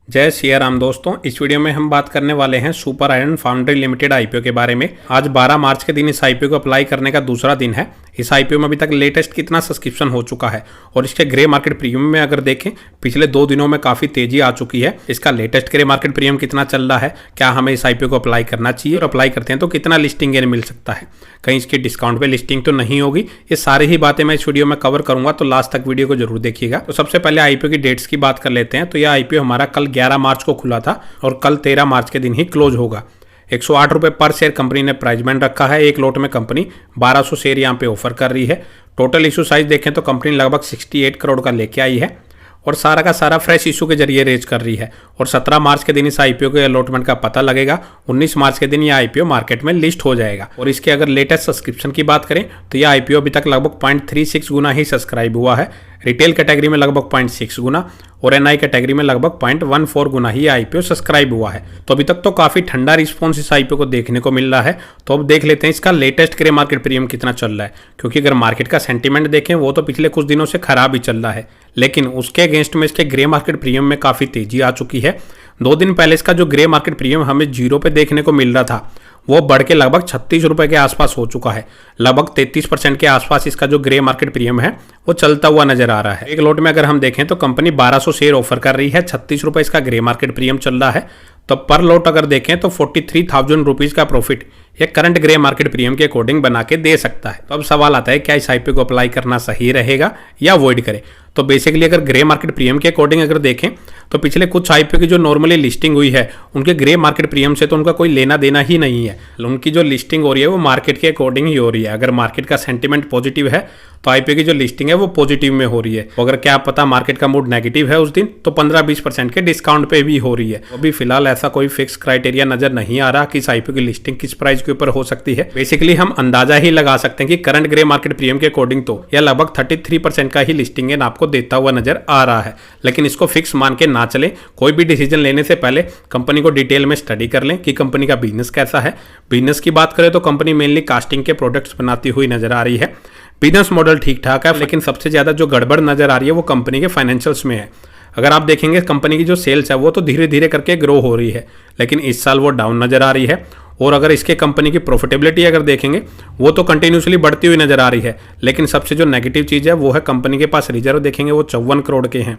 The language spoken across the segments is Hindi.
जय सिया राम दोस्तों, इस वीडियो में हम बात करने वाले हैं super iron foundry limited IPO के बारे में। आज 12 मार्च के दिन इस आईपीओ को अप्लाई करने का दूसरा दिन है। इस आईपीओ में अभी तक लेटेस्ट कितना सब्सक्रिप्शन हो चुका है और इसके ग्रे मार्केट प्रीमियम में अगर देखें पिछले 2 दिनों में काफी तेजी आ चुकी है। इसका लेटेस्ट ग्रे मार्केट प्रीमियम कितना चल रहा है, क्या हमें इस आईपीओ को अप्लाई करना चाहिए और अप्लाई करते हैं तो कितना लिस्टिंग गेन मिल सकता है, कहीं इसकी डिस्काउंट पे लिस्टिंग तो नहीं होगी। ये सारी ही बातें मैं इस वीडियो में कवर करूंगा, तो लास्ट तक वीडियो को जरूर देखिएगा। तो सबसे पहले आईपीओ की डेट्स की बात कर लेते हैं। तो यह आईपीओ हमारा कल 11 मार्च को खुला था और कल 13 मार्च के दिन ही क्लोज होगा। 108 रुपए पर शेयर कंपनी ने प्राइस बैंड रखा है। एक लोट में कंपनी 1200 शेयर यहाँ पे ऑफर कर रही है। टोटल इशू साइज देखें तो कंपनी लगभग 68 करोड़ का लेके आई है और सारा का सारा फ्रेश इशू के जरिए रेज कर रही है। और 17 मार्च के दिन इस आईपीओ के अलॉटमेंट का पता लगेगा। 19 मार्च के दिन यह आईपीओ मार्केट में लिस्ट हो जाएगा। और इसके अगर लेटेस्ट सब्सक्रिप्शन की बात करें तो यह आईपीओ अभी तक लगभग 0.36 गुना ही सब्सक्राइब हुआ है। रिटेल कैटेगरी में लगभग 0.6 गुना और एनआई कैटेगरी में लगभग 0.14 गुना ही आईपीओ सब्सक्राइब हुआ है। तो अभी तक तो काफी ठंडा रिस्पॉन्स इस आईपीओ को देखने को मिल रहा है। तो अब देख लेते हैं इसका लेटेस्ट ग्रे मार्केट प्रीमियम कितना चल रहा है, क्योंकि अगर मार्केट का सेंटीमेंट देखें वो तो पिछले कुछ दिनों से खराब ही चल रहा है, लेकिन उसके अगेंस्ट में इसके ग्रे मार्केट प्रीमियम में काफी तेजी आ चुकी है। 2 दिन पहले इसका जो ग्रे मार्केट प्रीमियम हमें 0 पे देखने को मिल रहा था वो बढ़ के लगभग 36 रुपए के आसपास हो चुका है। लगभग 33% के आसपास इसका जो ग्रे मार्केट प्रीमियम है वो चलता हुआ नजर आ रहा है। एक लोट में अगर हम देखें तो कंपनी 1200 शेयर ऑफर कर रही है। 36 रुपए इसका ग्रे मार्केट प्रीमियम चल रहा है। तो पर लोट अगर देखें तो 43,000 रुपीज का प्रॉफिट ये करंट ग्रे मार्केट प्रीमियम के अकॉर्डिंग बना के दे सकता है। तो अब सवाल आता है क्या इस आईपीओ को अप्लाई करना सही रहेगा या अवॉइड करें। तो बेसिकली अगर ग्रे मार्केट प्रीमियम के अकॉर्डिंग अगर देखें तो पिछले कुछ आईपीओ की जो नॉर्मली लिस्टिंग हुई है उनके ग्रे मार्केट प्रीमियम से तो उनका कोई लेना देना ही नहीं है। उनकी जो लिस्टिंग हो रही है वो मार्केट के अकॉर्डिंग ही हो रही है। अगर मार्केट का सेंटीमेंट पॉजिटिव है तो आईपीओ की जो लिस्टिंग है वो पॉजिटिव में हो रही है। अगर क्या पता मार्केट का मूड नेगेटिव है उस दिन तो 15-20% के डिस्काउंट पे भी हो रही है। अभी फिलहाल ऐसा कोई फिक्स क्राइटेरिया नजर नहीं आ रहा कि इस आईपीओ की लिस्टिंग किस प्राइस के ऊपर हो सकती है। बेसिकली हम अंदाजा ही लगा सकते हैं कि करंट ग्रे मार्केट प्रीमियम के अकॉर्डिंग तो यह लगभग 33% का ही लिस्टिंग गेन आपको देता हुआ नजर आ रहा है। लेकिन इसको फिक्स मान के ना चले। कोई भी डिसीजन लेने से पहले कंपनी को डिटेल में स्टडी कर लें कि कंपनी का बिजनेस कैसा है। बिजनेस की बात करें तो कंपनी मेनली कास्टिंग के प्रोडक्ट्स बनाती हुई नजर आ रही है। बिजनेस मॉडल ठीक ठाक है, लेकिन सबसे ज्यादा जो गड़बड़ नजर आ रही है वो कंपनी के फाइनेंशियल्स में है। अगर आप देखेंगे कंपनी की जो सेल्स है वो तो धीरे धीरे करके ग्रो हो रही है, लेकिन इस साल वो डाउन नजर आ रही है। और अगर इसके कंपनी की प्रॉफिटेबिलिटी अगर देखेंगे वो तो कंटिन्यूसली बढ़ती हुई नजर आ रही है। लेकिन सबसे जो नेगेटिव चीज़ है वो है कंपनी के पास रिजर्व देखेंगे वो 54 करोड़ के हैं,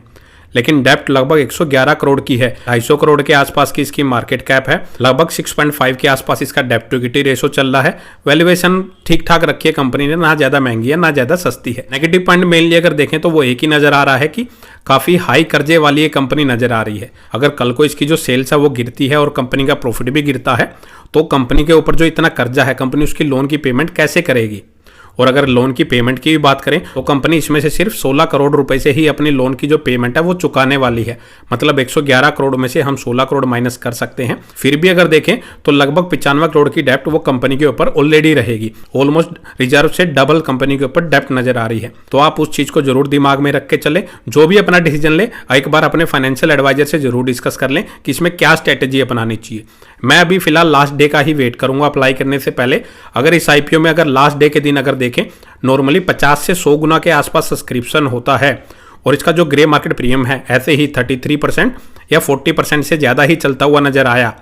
लेकिन डेप्ट लगभग 111 करोड़ की है। 250 करोड़ के आसपास की इसकी मार्केट कैप है। लगभग 6.5 के आसपास इसका डेप्ट टू इक्विटी रेशो चल रहा है। वैल्यूएशन ठीक ठाक रखी है कंपनी ने, ना ज्यादा महंगी है ना ज्यादा सस्ती है। नेगेटिव पॉइंट मेनली अगर देखें तो वो एक ही नजर आ रहा है कि काफी हाई कर्जे वाली ये कंपनी नजर आ रही है। अगर कल को इसकी जो सेल्स है वो गिरती है और कंपनी का प्रॉफिट भी गिरता है तो कंपनी के ऊपर जो इतना कर्जा है कंपनी उसकी लोन की पेमेंट कैसे करेगी। और अगर लोन की पेमेंट की भी बात करें तो कंपनी इसमें से सिर्फ 16 करोड़ रुपए से ही अपनी लोन की जो पेमेंट है वो चुकाने वाली है। मतलब 111 करोड़ में से हम 16 करोड़ माइनस कर सकते हैं। फिर भी अगर देखें तो लगभग 95 करोड़ की डेप्ट वो कंपनी के ऊपर ऑलरेडी रहेगी। ऑलमोस्ट रिजर्व से डबल कंपनी के ऊपर डेप्ट नजर आ रही है। तो आप उस चीज को जरूर दिमाग में रख के चले। जो भी अपना डिसीजन ले एक बार अपने फाइनेंशियल एडवाइजर से जरूर डिस्कस कर लें कि इसमें क्या स्ट्रेटेजी अपनानी चाहिए। मैं अभी फिलहाल लास्ट डे का ही वेट करूंगा अप्लाई करने से पहले। अगर इस आईपीओ में अगर लास्ट डे के दिन अगर देखें नॉर्मली 50 से 100 गुना के आसपास सब्सक्रिप्शन होता है और इसका जो ग्रे मार्केट प्रीमियम है ऐसे ही 33% या 40% से ज्यादा ही चलता हुआ नजर आया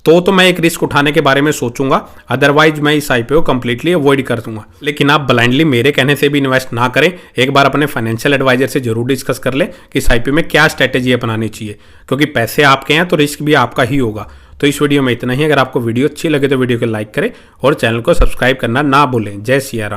तो मैं एक रिस्क उठाने के बारे में सोचूंगा। अदरवाइज मैं इस आईपीओ कंप्लीटली अवॉइड कर दूंगा। लेकिन आप ब्लाइंडली मेरे कहने से भी इन्वेस्ट ना करें। एक बार अपने फाइनेंशियल एडवाइजर से जरूर डिस्कस कर ले कि इस आईपीओ में क्या स्ट्रेटेजी अपनानी चाहिए, क्योंकि पैसे आपके हैं तो रिस्क भी आपका ही होगा। तो इस वीडियो में इतना ही। अगर आपको वीडियो अच्छी लगे तो वीडियो को लाइक करें और चैनल को सब्सक्राइब करना ना भूलें। जय सिया राम।